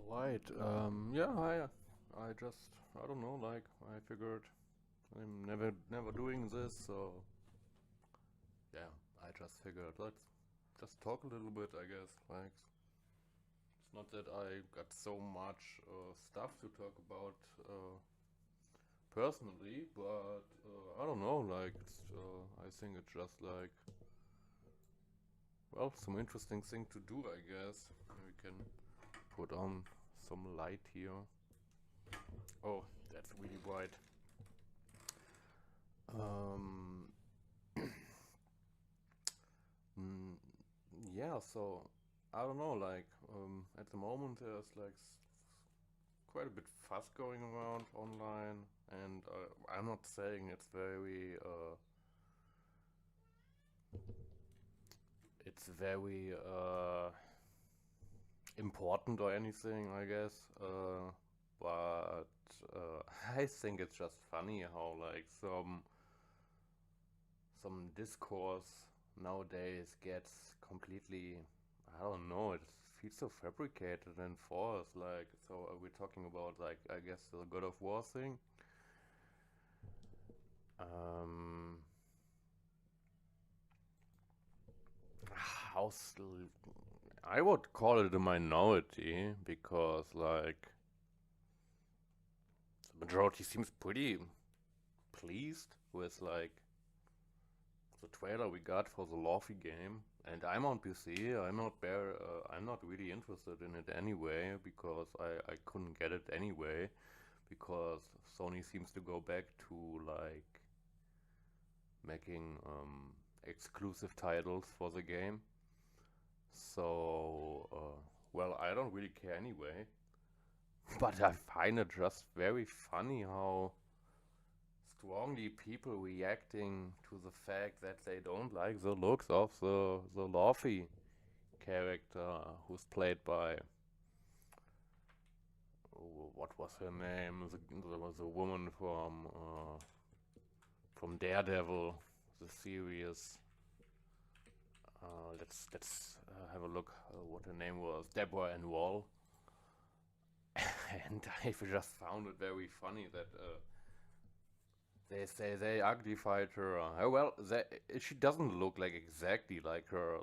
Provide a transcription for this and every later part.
Right. Yeah. I just. I don't know. Like I figured I'm never doing this, so yeah. I just figured let's just talk a little bit. I guess. Like it's not that I got so much stuff to talk about personally, but I don't know. Like I think it's just like some interesting thing to do. I guess we can put on some light here. Oh, that's really bright. Um, mm, yeah, so I don't know, like at the moment there's like quite a bit fuss going around online, and I'm not saying it's very important or anything, I guess. But I think it's just funny how like some discourse nowadays gets completely, I don't know, it feels so fabricated and forced. Like, so are we talking about, like, I guess the God of War thing? Um, how I would call it a minority because, like, the majority seems pretty pleased with, like, the trailer we got for the laufey game. And I'm on PC. I'm not really interested in it anyway because I couldn't get it anyway because Sony seems to go back to like making exclusive titles for the game. So well, I don't really care anyway. But I find it just very funny how strongly people reacting to the fact that they don't like the looks of the Laufey character who's played by what was her name? There was a woman from Daredevil, the series. Let's have a look what her name was. Deborah Ann Wall. And I just found it very funny that they say they uglified her. Well, she doesn't look like exactly like her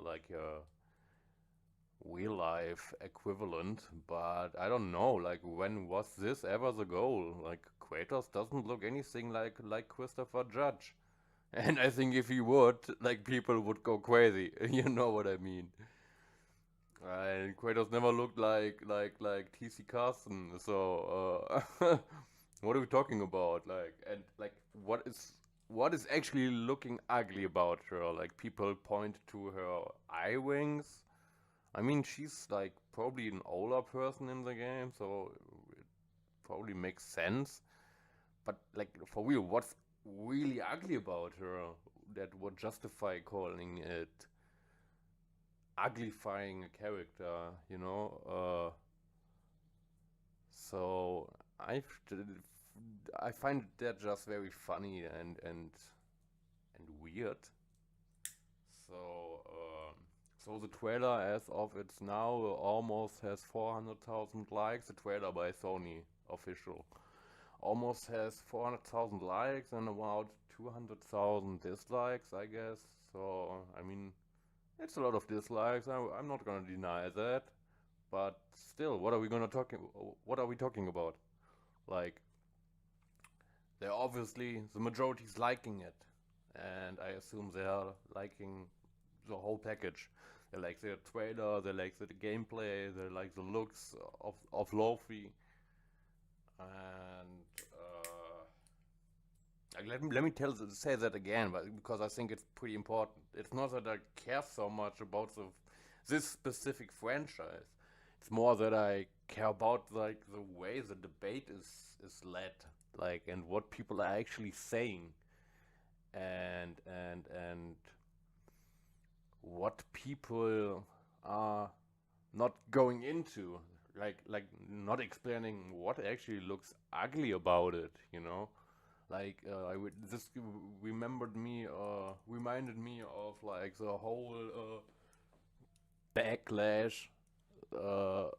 real life equivalent, but I don't know. Like, when was this ever the goal? Like, Kratos doesn't look anything like Christopher Judge, and I think if he would, like, people would go crazy. You know what I mean? And Kratos never looked like TC Carson. So what are we talking about? Like, and like what is actually looking ugly about her? Like, people point to her eye wings. I mean, she's like probably an older person in the game, so it probably makes sense. But like, for real, what's really ugly about her that would justify calling it uglifying a character, you know? So I I find that just very funny and weird. So so the trailer, as of it's now, almost has 400,000 likes. The trailer by Sony official almost has 400,000 likes and about 200,000 dislikes, I guess. So I mean, it's a lot of dislikes. I'm not gonna deny that. But still, what are we talking about? Like, they're obviously the majority's liking it, and I assume they are liking the whole package. They like the trailer, they like the gameplay, they like the looks of Lofi, and like, let me say that again, but because I think it's pretty important. It's not that I care so much about this specific franchise. It's more that I care about like the way the debate is led, like, and what people are actually saying, and what people are not going into, like not explaining what actually looks ugly about it, you know. Like, I would this reminded me of like the whole backlash uh,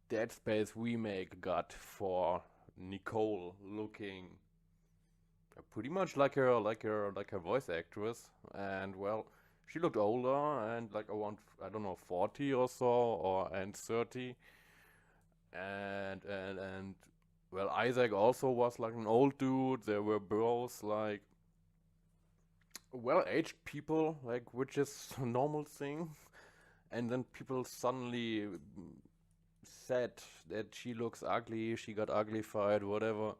Dead Space remake got for Nicole looking pretty much like her voice actress, and well, she looked older and like around I don't know 40 or so, or and 30, and well, Isaac also was like an old dude. They were both like well-aged people, like which is a normal thing. And then people suddenly said that she looks ugly, she got uglified, whatever.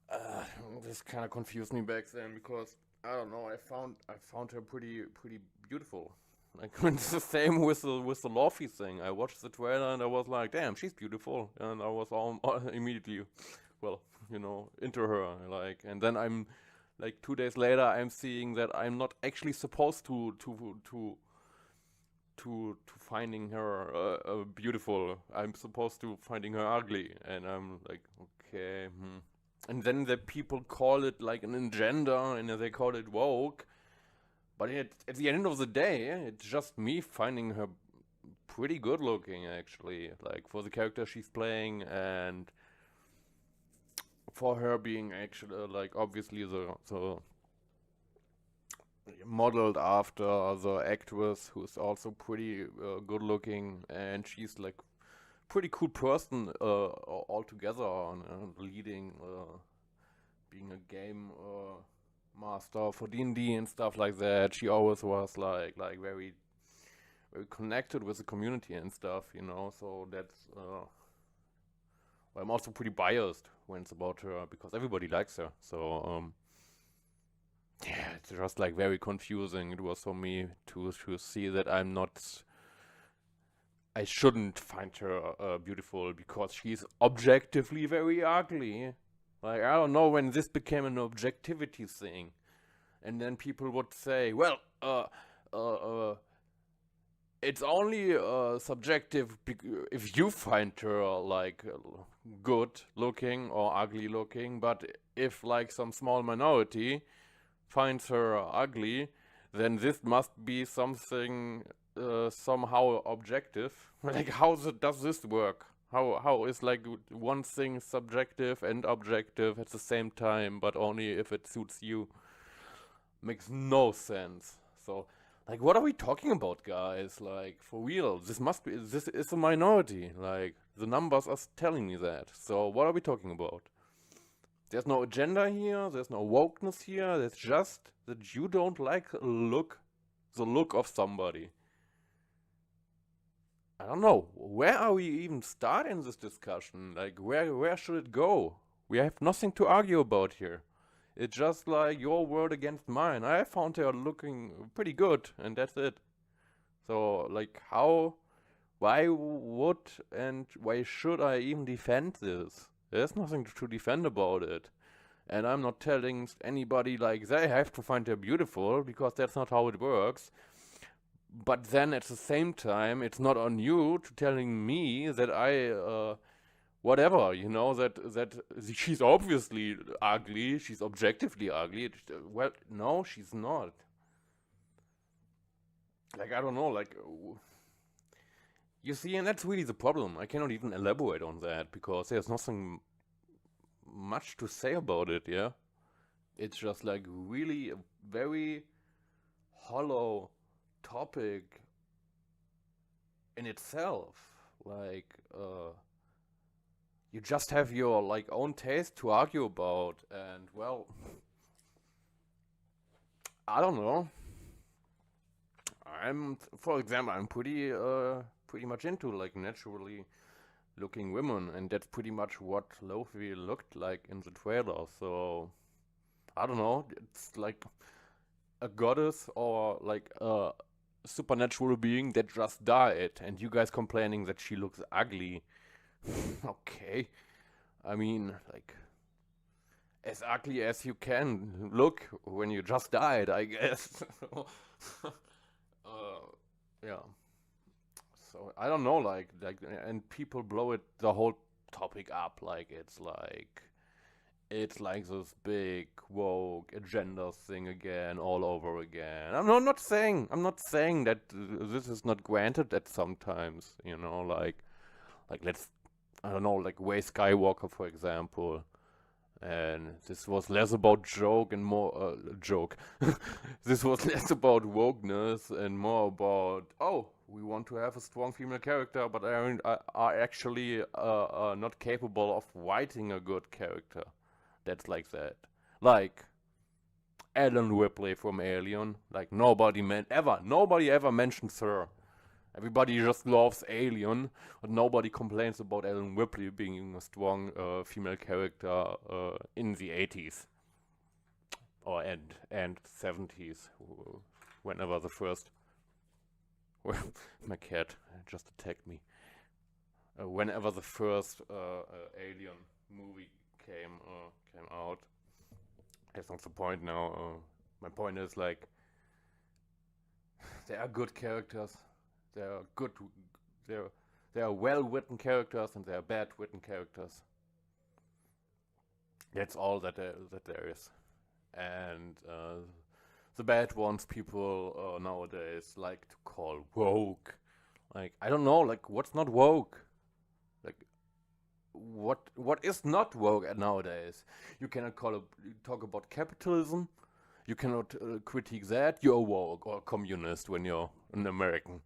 Uh, this kind of confused me back then because I don't know. I found her pretty beautiful. Like it's the same with the Laufey thing. I watched the trailer and I was like, damn, she's beautiful, and I was all immediately, well, into her. Like, and then I'm like 2 days later, I'm seeing that I'm not actually supposed to finding her beautiful. I'm supposed to finding her ugly, and I'm like, okay. And then the people call it like an agenda, and they call it woke. But at the end of the day, it's just me finding her pretty good looking, actually. Like for the character she's playing, and for her being actually like obviously the modeled after the actress who's also pretty good looking, and she's like pretty cool person altogether on leading being a game master for D&D and stuff like that. She always was like very connected with the community and stuff, so that's I'm also pretty biased when it's about her because everybody likes her. So yeah, it's just like very confusing. It was for me to see that I shouldn't find her beautiful because she's objectively very ugly. Like I don't know when this became an objectivity thing, and then people would say, "Well, uh, uh it's only subjective if you find her like good looking or ugly looking, but if like some small minority finds her ugly, then this must be something somehow objective." Like, does this work? How is like one thing subjective and objective at the same time, but only if it suits you? Makes no sense. So, like, what are we talking about, guys? Like, for real, this is a minority. Like, the numbers are telling me that. So, what are we talking about? There's no agenda here. There's no wokeness here. There's just that you don't like the look of somebody. I don't know. Where are we even starting this discussion? Like, where should it go? We have nothing to argue about here. It's just like your word against mine. I found her looking pretty good, and that's it. So, like, why would and why should I even defend this? There's nothing to defend about it. And I'm not telling anybody like they have to find her beautiful because that's not how it works. But then at the same time, it's not on you to telling me that whatever, that she's obviously ugly, she's objectively ugly. Well, no, she's not. Like, I don't know, like, you see, and that's really the problem. I cannot even elaborate on that because there's nothing much to say about it, yeah? It's just like really a very hollow topic in itself. Like, you just have your like own taste to argue about, and well, I don't know. For example, I'm pretty much into like naturally looking women, and that's pretty much what Lofi looked like in the trailer. So I don't know. It's like a goddess or like a supernatural being that just died, and you guys complaining that she looks ugly. Okay, I mean, like as ugly as you can look when you just died, I guess. uh, yeah. So I don't know, and people blow it the whole topic up like it's like this big woke agenda thing again, all over again. I'm not saying that this is not granted at sometimes, like Like I don't know, like Way Skywalker, for example. And this was less about joke and more joke. This was less about wokeness and more about, oh, we want to have a strong female character, but are actually not capable of writing a good character. That's like that. Like Ellen Ripley from Alien. Like nobody ever mentions her. Everybody just loves Alien, but nobody complains about Ellen Ripley being a strong female character in the 80s or and 70s, whenever the first. My cat just attacked me. Whenever the first Alien movie came out. That's not the point now. My point is, like, there are good characters. There are good, there are well-written characters and there are bad-written characters. That's all that there is. And the bad ones people nowadays like to call woke. Like, I don't know, like, what's not woke? Like, what is not woke nowadays? You cannot talk about capitalism. You cannot critique that. You're woke or communist when you're an American.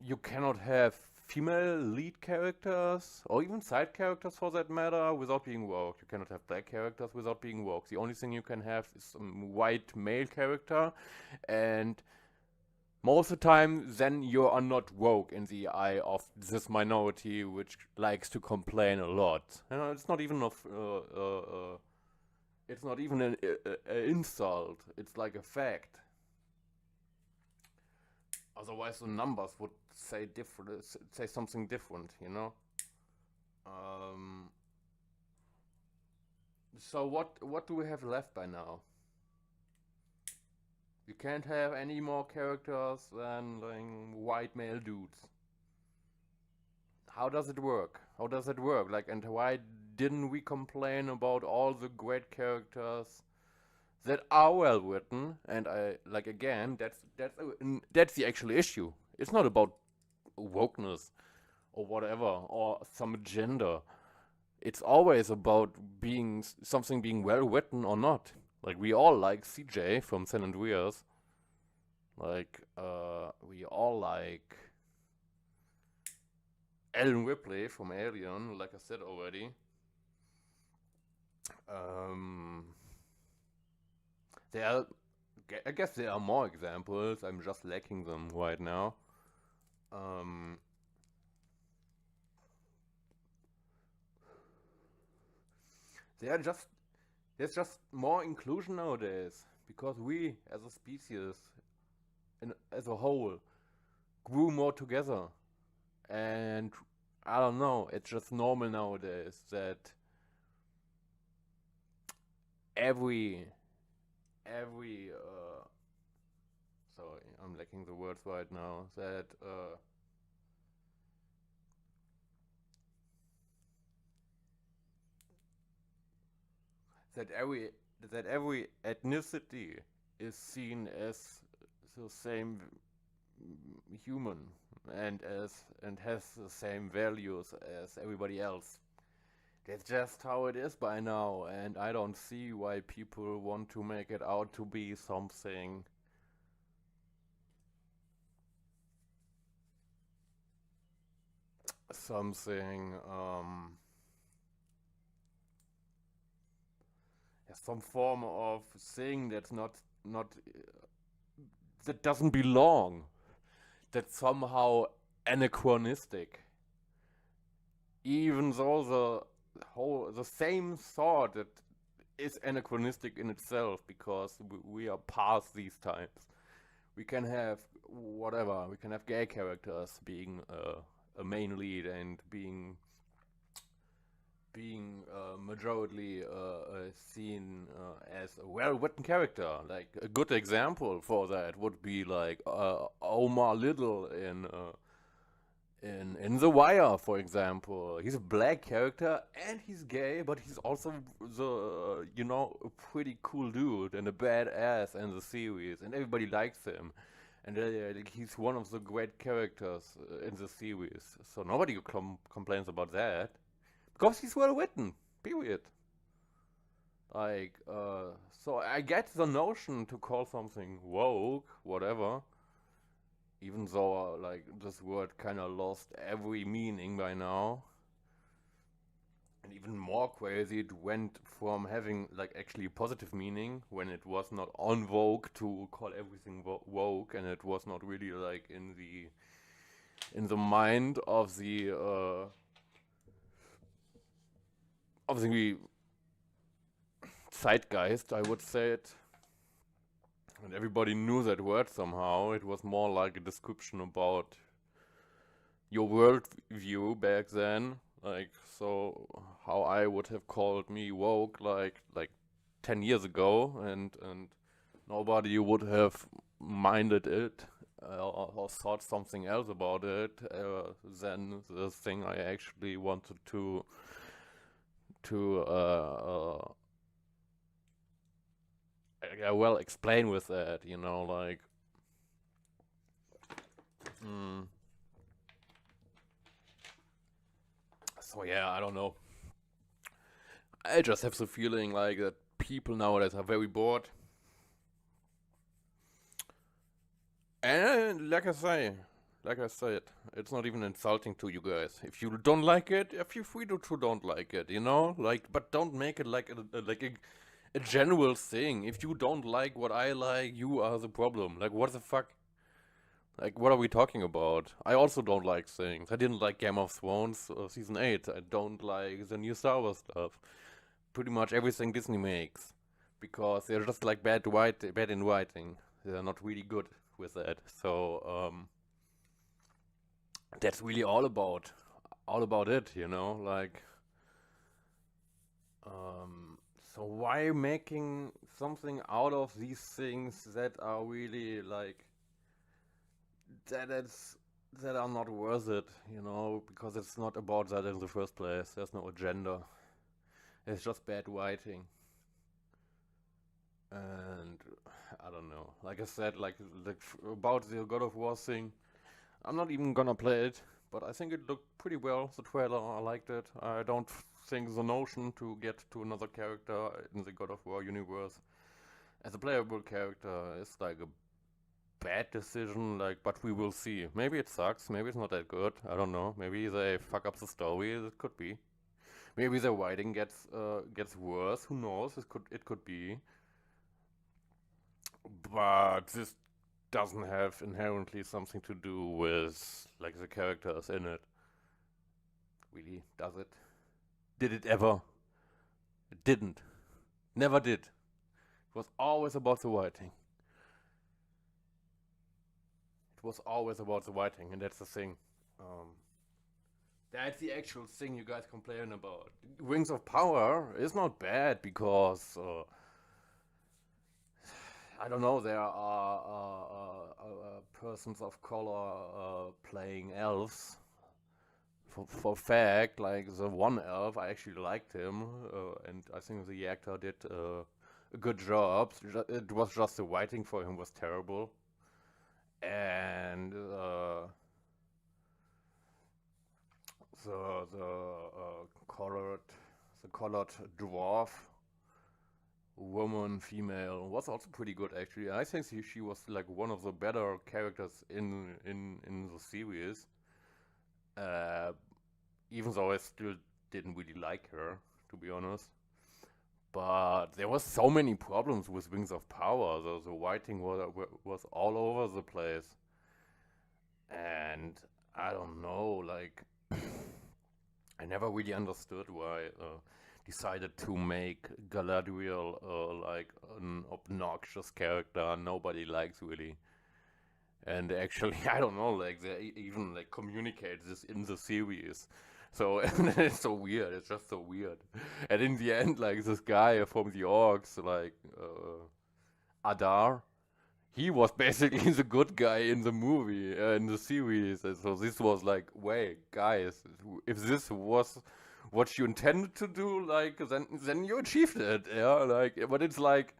You cannot have female lead characters, or even side characters for that matter, without being woke. You cannot have black characters without being woke. The only thing you can have is some white male character, and most of the time, then you are not woke in the eye of this minority, which likes to complain a lot. You know, it's not even it's not even an insult. It's like a fact. Otherwise, the numbers would say say something different, you know. So what do we have left by now? You can't have any more characters than like white male dudes. How does it work? How does it work? Like, and why didn't we complain about all the great characters that are well written? And I like, again, that's the actual issue. It's not about wokeness or whatever or some agenda. It's always about something being well written or not. Like, we all like CJ from San Andreas. Like, we all like Ellen Ripley from Alien, like I said already. I guess there are more examples. I'm just lacking them right now. There's just more inclusion nowadays because we, as a species, and as a whole, grew more together, and I don't know. It's just normal nowadays that every sorry, I'm lacking the words right now. That every ethnicity is seen as the same human and has the same values as everybody else. That's just how it is by now, and I don't see why people want to make it out to be something some form of thing that's not that doesn't belong, that's somehow anachronistic, even though the same thought that is anachronistic in itself, because we are past these times. We can have whatever. We can have gay characters being a main lead and being majorly seen as a well-written character. Like, a good example for that would be like Omar Little in The Wire, for example. He's a black character and he's gay, but he's also a pretty cool dude and a badass in the series, and everybody likes him. and like, he's one of the great characters in the series. So nobody complains about that because he's well written. Period. Like, so I get the notion to call something woke, whatever, even though like this word kind of lost every meaning by now. And even more crazy, it went from having like actually positive meaning when it was not on vogue to call everything woke, and it was not really like in the mind of the zeitgeist, I would say it. And everybody knew that word somehow. It was more like a description about your world view back then. Like, so how I would have called me woke like 10 years ago, and nobody would have minded it or thought something else about it than the thing I actually wanted to well explain with that, you know, like mm, so yeah, I don't know. I just have the feeling like that people nowadays are very bored. And like I said, it's not even insulting to you guys. If you don't like it, feel free to don't like it, you know? Like, but don't make it like a general thing. If you don't like what I like, you are the problem. Like, what the fuck? Like, what are we talking about? I also don't like things. I didn't like Game of Thrones season 8. I don't like the new Star Wars stuff. Pretty much everything Disney makes. Because they're just like bad in writing. They're not really good with that. So, that's really all about it, you know? Like, so why making something out of these things that are really like that it's that are not worth it, you know, because it's not about that in the first place. There's no agenda. It's just bad writing. And I don't know. Like I said, like about the God of War thing, I'm not even gonna play it, but I think it looked pretty well. The trailer, I liked it. I don't think the notion to get to another character in the God of War universe as a playable character is like a bad decision. Like, but we will see. Maybe it sucks. Maybe it's not that good. I don't know. Maybe they fuck up the story. It could be. Maybe the writing gets worse. Who knows? It could be. But this doesn't have inherently something to do with like the characters in it. Really, does it? Did it ever? It didn't. Never did. It was always about the writing. It was always about the writing, and that's the thing. Um, that's the actual thing you guys complain about. Rings of Power is not bad because I don't know. There are persons of color playing elves. For fact, like the one elf, I actually liked him, and I think the actor did a good job. It was just the writing for him was terrible, and the colored dwarf woman female was also pretty good actually. I think she was like one of the better characters in the series. Uh, Even though I still didn't really like her, to be honest. But there was so many problems with Wings of Power. The writing was all over the place, and I don't know. Like I never really understood why decided to make Galadriel like an obnoxious character nobody likes really. And actually, I don't know, like they even like communicate this in the series. So it's so weird. It's just so weird. And in the end, like this guy from the orcs, like Adar, he was basically the good guy in the movie, in the series. And so this was like, wait, guys, if this was what you intended to do, like then you achieved it, yeah. Like, but it's like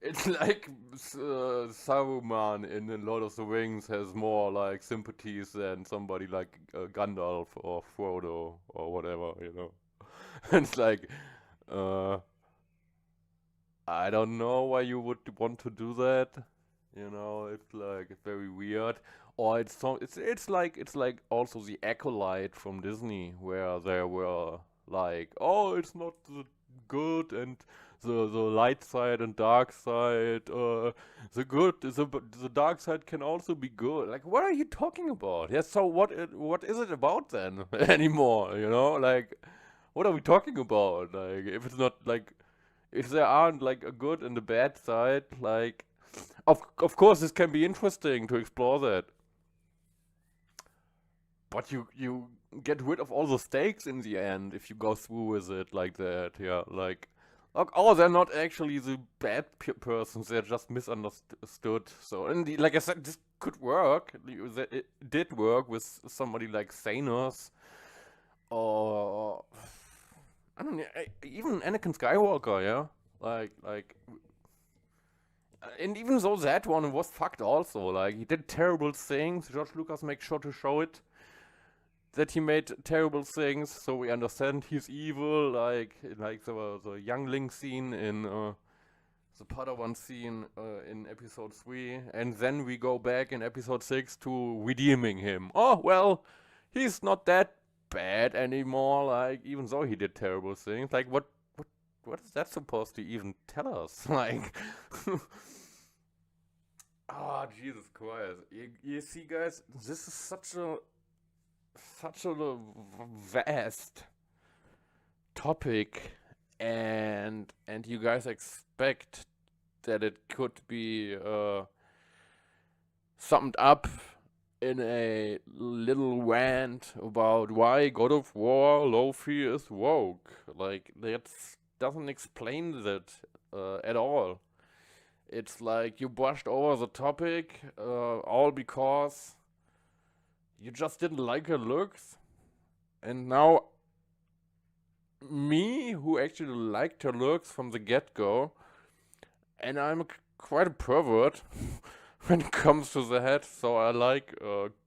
It's like Saruman in Lord of the Rings has more like sympathies than somebody like Gandalf or Frodo or whatever, you know. It's like, uh, I don't know why you would want to do that. You know, it's like very weird. Or it's like also the acolyte from Disney where there were like, oh, it's not the good and the light side and dark side. The dark side can also be good. Like, what are you talking about? Yeah, so what is it about then anymore? You know, like, what are we talking about? Like, if it's not like if there aren't like a good and a bad side, like of course this can be interesting to explore that, but you get rid of all the stakes in the end if you go through with it like that. Yeah, like oh, they're not actually the bad persons; they're just misunderstood. So, and like I said, this could work. It did work with somebody like Thanos or I don't know, even Anakin Skywalker. Yeah, like and even though that one was fucked also, like he did terrible things, George Lucas makes sure to show it that he made terrible things, so we understand he's evil, like the youngling scene in the Padawan scene in episode 3, and then we go back in episode 6 to redeeming him. Oh well, he's not that bad anymore, like even though he did terrible things. Like what is that supposed to even tell us? Like oh, Jesus Christ. You see, guys, this is such a vast topic, and you guys expect that it could be summed up in a little rant about why God of War Laufey is woke. Like, that doesn't explain that at all. It's like you brushed over the topic, all because you just didn't like her looks. And now, me, who actually liked her looks from the get go, and I'm quite a pervert when it comes to the head, so I like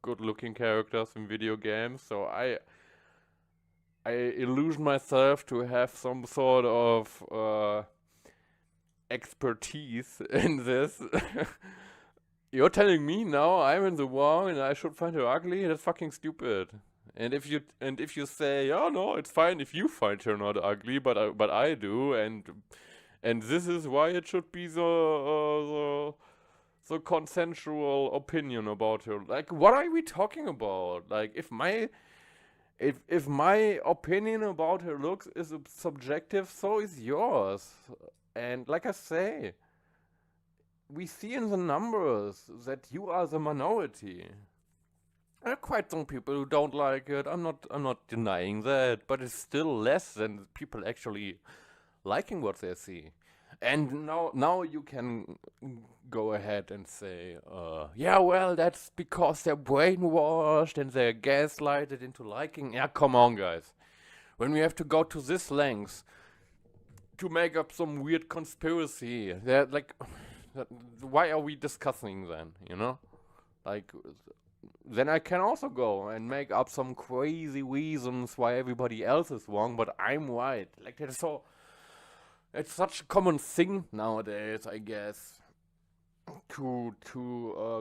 good looking characters in video games, so I illusion myself to have some sort of expertise in this. You're telling me now I'm in the wrong and I should find her ugly? That's fucking stupid. And if you say, oh no, it's fine if you find her not ugly, but I do, and this is why it should be the consensual opinion about her. Like, what are we talking about? Like, if my opinion about her looks is subjective, so is yours. And like I say, we see in the numbers that you are the minority. There are quite some people who don't like it. I'm not denying that, but it's still less than people actually liking what they see. And now you can go ahead and say, yeah, well, that's because they're brainwashed and they're gaslighted into liking. Yeah, come on, guys. When we have to go to this length to make up some weird conspiracy, they're like, why are we discussing then? You know, like then I can also go and make up some crazy reasons why everybody else is wrong, but I'm right. Like it's such a common thing nowadays, I guess, to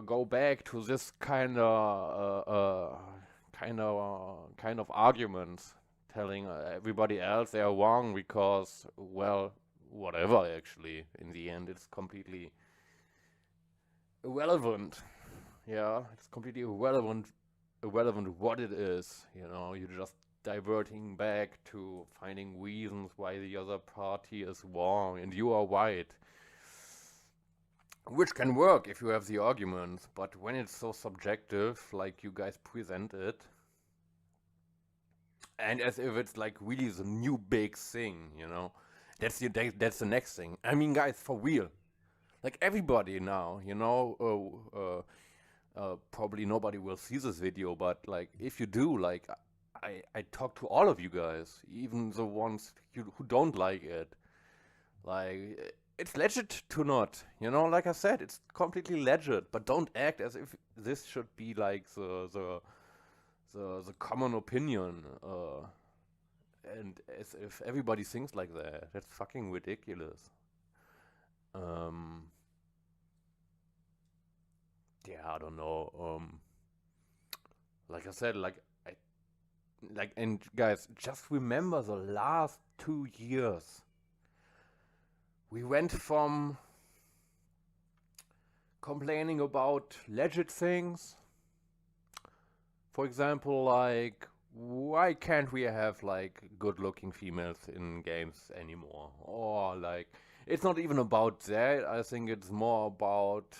go back to this kind of arguments, telling everybody else they are wrong because, well, whatever. Actually, in the end, it's completely irrelevant. Yeah, it's completely irrelevant what it is. You know, you're just diverting back to finding reasons why the other party is wrong and you are right. Which can work if you have the arguments, but when it's so subjective, like you guys present it, and as if it's like really the new big thing, you know, that's the next thing. I mean, guys, for real, like everybody now, you know, probably nobody will see this video, but like if you do, like I talk to all of you guys, even the ones who don't like it. Like it's legit to not. You know, like I said, it's completely legit. But don't act as if this should be like the common opinion, and as if everybody thinks like that. That's fucking ridiculous. Um, yeah, I don't know. Like I said, I and guys, just remember the last 2 years. We went from complaining about legit things, for example, like why can't we have like good-looking females in games anymore? Or like it's not even about that. I think it's more about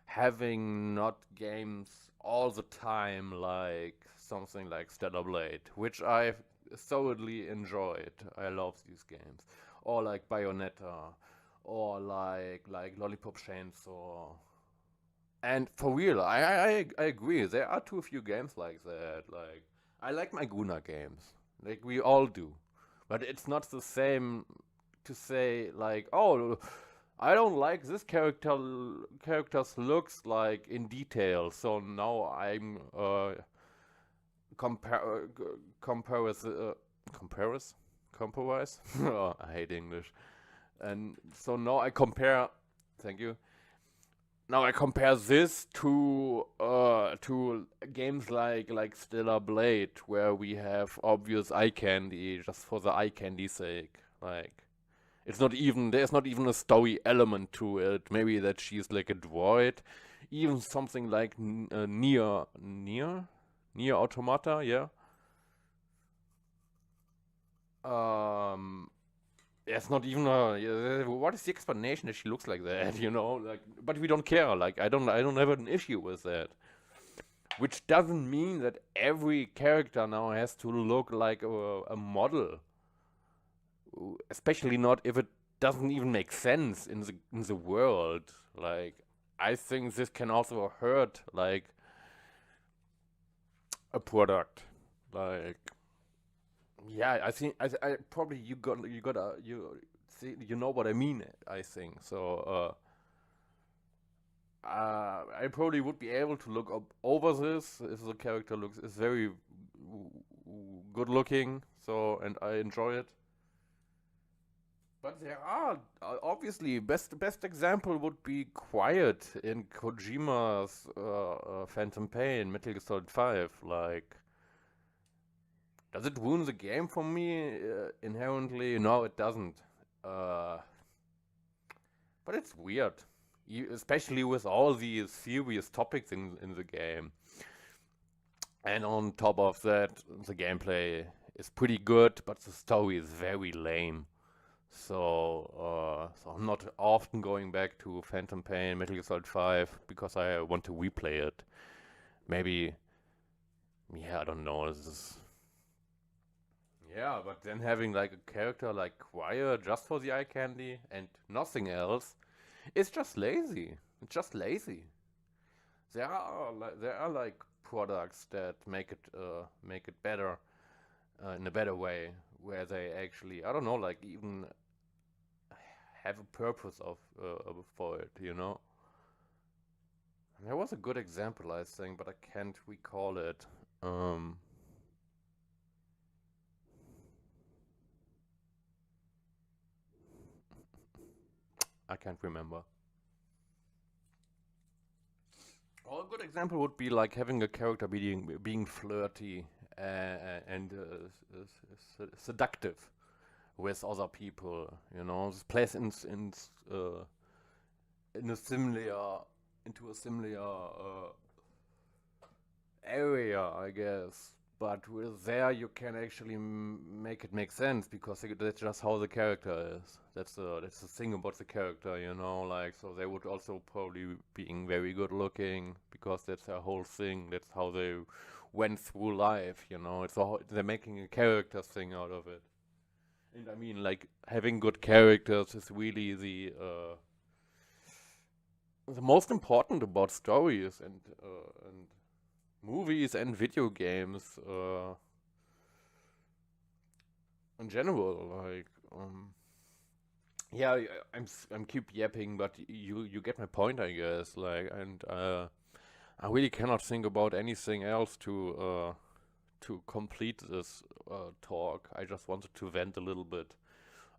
having not games all the time like something like Stellar Blade, which I thoroughly enjoyed. I love these games. Or like Bayonetta, or like Lollipop Chainsaw. And for real, I agree. There are too few games like that. Like I like my Guna games, like we all do, but it's not the same to say like, oh, I don't like this character's looks like in detail. So now I'm compare comparis comparis compromise. Oh, I hate English, and so now I compare. Thank you. Now I compare this to games like Stellar Blade, where we have obvious eye candy just for the eye candy sake. Like it's not even there's not even a story element to it. Maybe that she's like a droid, even something like near Automata, yeah. Um, it's not even what is the explanation that she looks like that, you know? Like, but we don't care. Like, I don't have an issue with that. Which doesn't mean that every character now has to look like a model, especially not if it doesn't even make sense in the world. Like, I think this can also hurt like a product. Like, yeah, I think I probably you know what I mean. I think so. I probably would be able to look up over this if the character looks is very good looking. So and I enjoy it. But there are obviously best example would be Quiet in Kojima's Phantom Pain, Metal Gear Solid 5. Like, does it ruin the game for me inherently? No, it doesn't. Uh, but it's weird, especially with all these serious topics in the game. And on top of that, the gameplay is pretty good, but the story is very lame. So I'm not often going back to Phantom Pain, Metal Gear Solid 5 because I want to replay it. Maybe, yeah, I don't know. This is yeah, but then having like a character like Quiet just for the eye candy and nothing else, it's just lazy. It's just lazy. There are like products that make it better in a better way, where they actually I don't know like even have a purpose for it. You know, there was a good example I think, but I can't recall it. Um, I can't remember. Well, a good example would be like having a character being flirty and seductive with other people. You know, this plays in a similar into a similar area, I guess. But with there, you can actually make it make sense because that's just how the character is. That's the thing about the character, you know. Like, so they would also probably being very good looking because that's their whole thing. That's how they went through life, you know. They're making a character thing out of it. And I mean, like having good characters is really the most important about stories and movies and video games in general. Like, Yeah, I'm keep yapping, but you get my point, I guess. Like, and I really cannot think about anything else to complete this talk. I just wanted to vent a little bit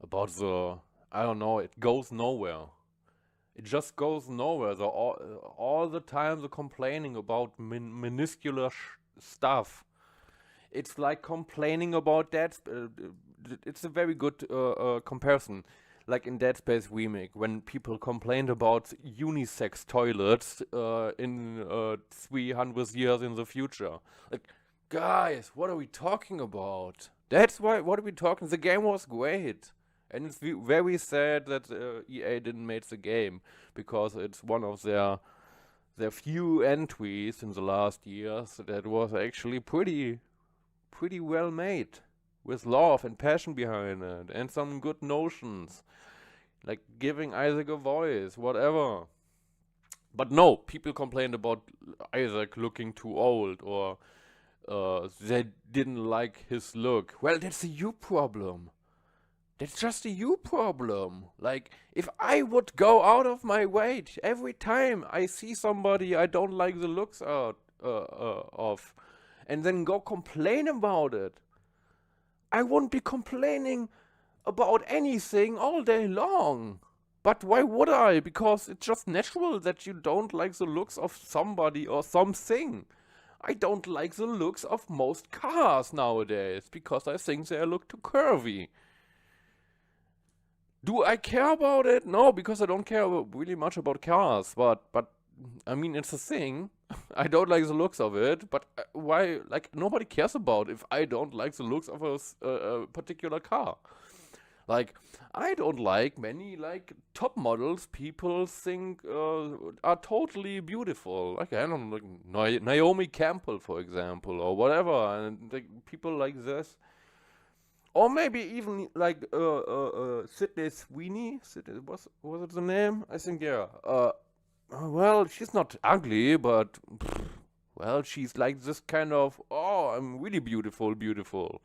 about the, I don't know, it goes nowhere. It just goes nowhere. All the time the complaining about minuscular stuff. It's like complaining about that. It's a very good comparison. Like in Dead Space Remake, when people complained about unisex toilets in 300 years in the future. Like, guys, what are we talking about? That's why, what are we talking? The game was great. And it's very sad that EA didn't make the game, because it's one of their few entries in the last years that was actually pretty well made, with love and passion behind it, and some good notions, like giving Isaac a voice, whatever. But no, people complained about Isaac looking too old, or they didn't like his look. Well, that's a you problem. That's just a you problem. Like, if I would go out of my way every time I see somebody I don't like the looks of, and then go complain about it, I wouldn't be complaining about anything all day long. But why would I? Because it's just natural that you don't like the looks of somebody or something. I don't like the looks of most cars nowadays, because I think they look too curvy. Do I care about it? No, because I don't care really much about cars. But I mean, it's a thing. I don't like the looks of it. But why? Like, nobody cares about if I don't like the looks of a particular car. Like, I don't like many like top models people think are totally beautiful. Like, I don't know, like Naomi Campbell, for example, or whatever, and like, people like this. Or maybe even like Sydney Sweeney. Sydney, was it the name? I think, yeah. Well, she's not ugly, but well, she's like this kind of, oh, I'm really beautiful, beautiful.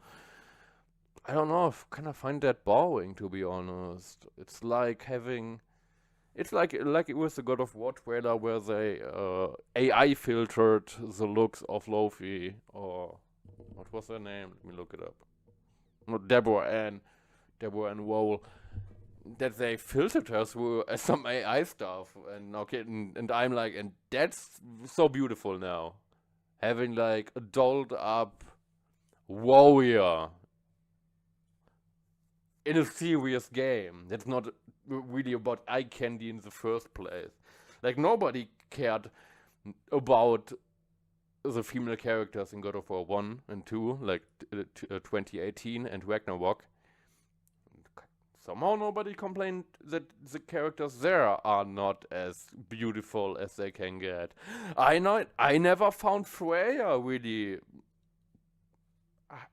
I don't know. I kind of find that boring, to be honest. It's like having, it's like it was the God of War trailer where they AI filtered the looks of Laufey, or what was her name? Let me look it up. Not Deborah Ann Wool, that they filtered her through some AI stuff, and okay, and I'm like, and that's so beautiful now, having like a dolled up warrior in a serious game that's not really about eye candy in the first place. Like, nobody cared about the female characters in God of War 1 and 2, like 2018 and Ragnarok. Somehow nobody complained that the characters there are not as beautiful as they can get. I never found Freya really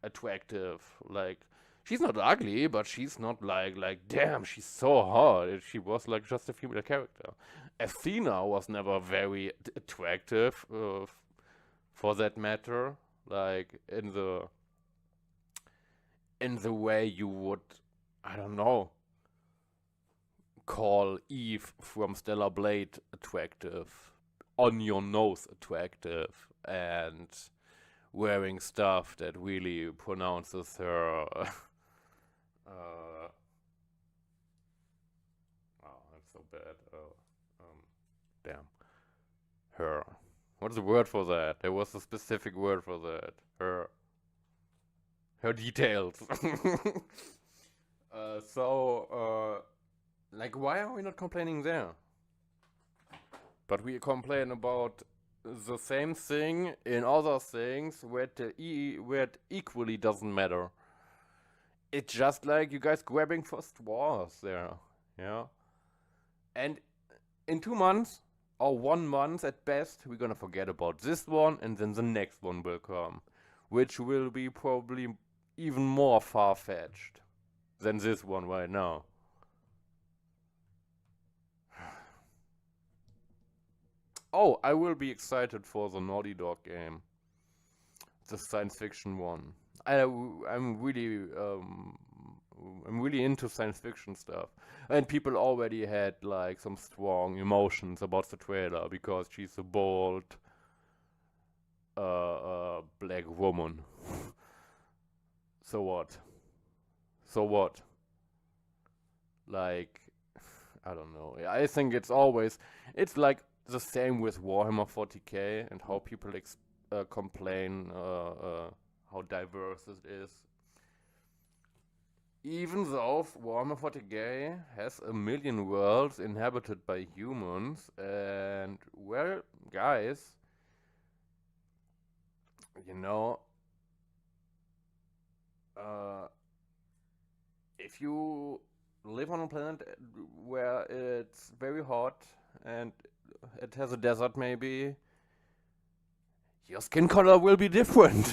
attractive. Like, she's not ugly, but she's not like damn, she's so hot. She was like just a female character. Athena was never very attractive, for that matter. Like, in the way you would, I don't know, call Eve from Stellar Blade attractive, on your nose attractive, and wearing stuff that really pronounces her. Oh, that's so bad. Damn. Her. What's the word for that? There was a specific word for that. Her details. Like, why are we not complaining there? But we complain about the same thing in other things where it equally doesn't matter. It's just like you guys grabbing for straws there, yeah. And in 2 months or 1 month at best, we're gonna forget about this one, and then the next one will come, which will be probably even more far-fetched than this one right now. Oh, I will be excited for the Naughty Dog game, the science fiction one. I'm really I'm really into science fiction stuff, and people already had like some strong emotions about the trailer because she's a bold, black woman. So what? So what? Like, I don't know. I think it's like the same with Warhammer 40k and how people complain how diverse it is. Even though Warhammer 40k has a million worlds inhabited by humans, and well, guys, you know, uh, if you live on a planet where it's very hot and it has a desert, maybe your skin color will be different.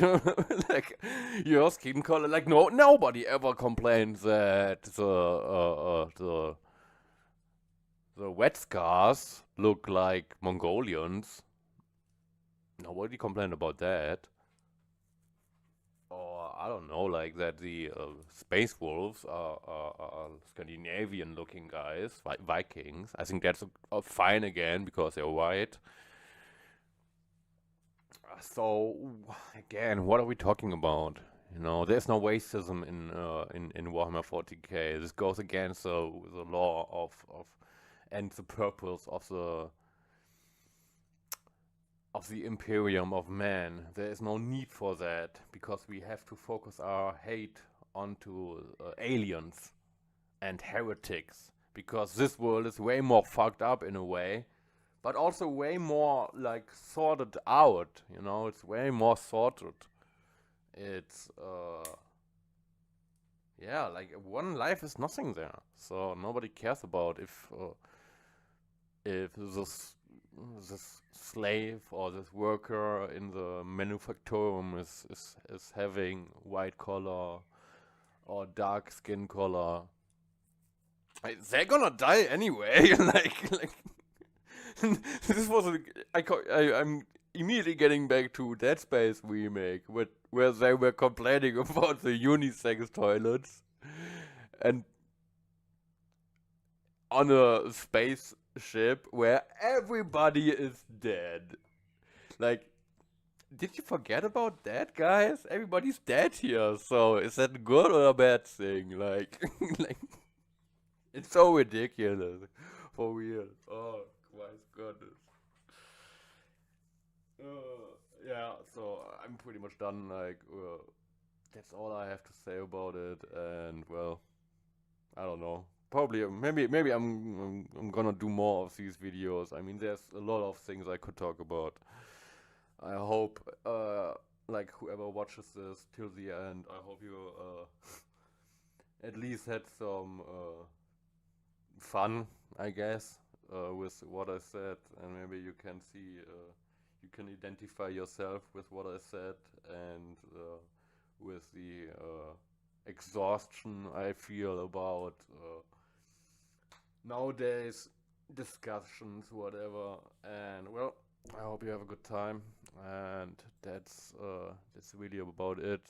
Like your skin color, like nobody ever complains that the wet scars look like Mongolians. Nobody complained about that. Or I don't know, like that the space wolves are Scandinavian-looking guys, Vikings. I think that's fine again because they're white. So again, what are we talking about? You know, there's no racism in Warhammer 40k. This goes against the law of and the purpose of the Imperium of man. There is no need for that because we have to focus our hate onto aliens and heretics because this world is way more fucked up in a way, but also way more like sorted out. You know, it's way more sorted. It's yeah, like one life is nothing there, so nobody cares about if this slave or this worker in the manufactorum is having white collar or dark skin color. They're gonna die anyway. like this was I'm immediately getting back to Dead Space remake, where they were complaining about the unisex toilets, and on a spaceship where everybody is dead. Like, did you forget about that, guys? Everybody's dead here. So is that a good or a bad thing? Like, like it's so ridiculous, for real. Oh my goodness. Yeah. So I'm pretty much done. Like, that's all I have to say about it. And well, I don't know. Probably, maybe I'm gonna do more of these videos. I mean, there's a lot of things I could talk about. I hope, like whoever watches this till the end, I hope you at least had some fun, I guess, with what I said, and maybe you can see, you can identify yourself with what I said, and with the exhaustion I feel about nowadays discussions, whatever. And well, I hope you have a good time, and that's really about it.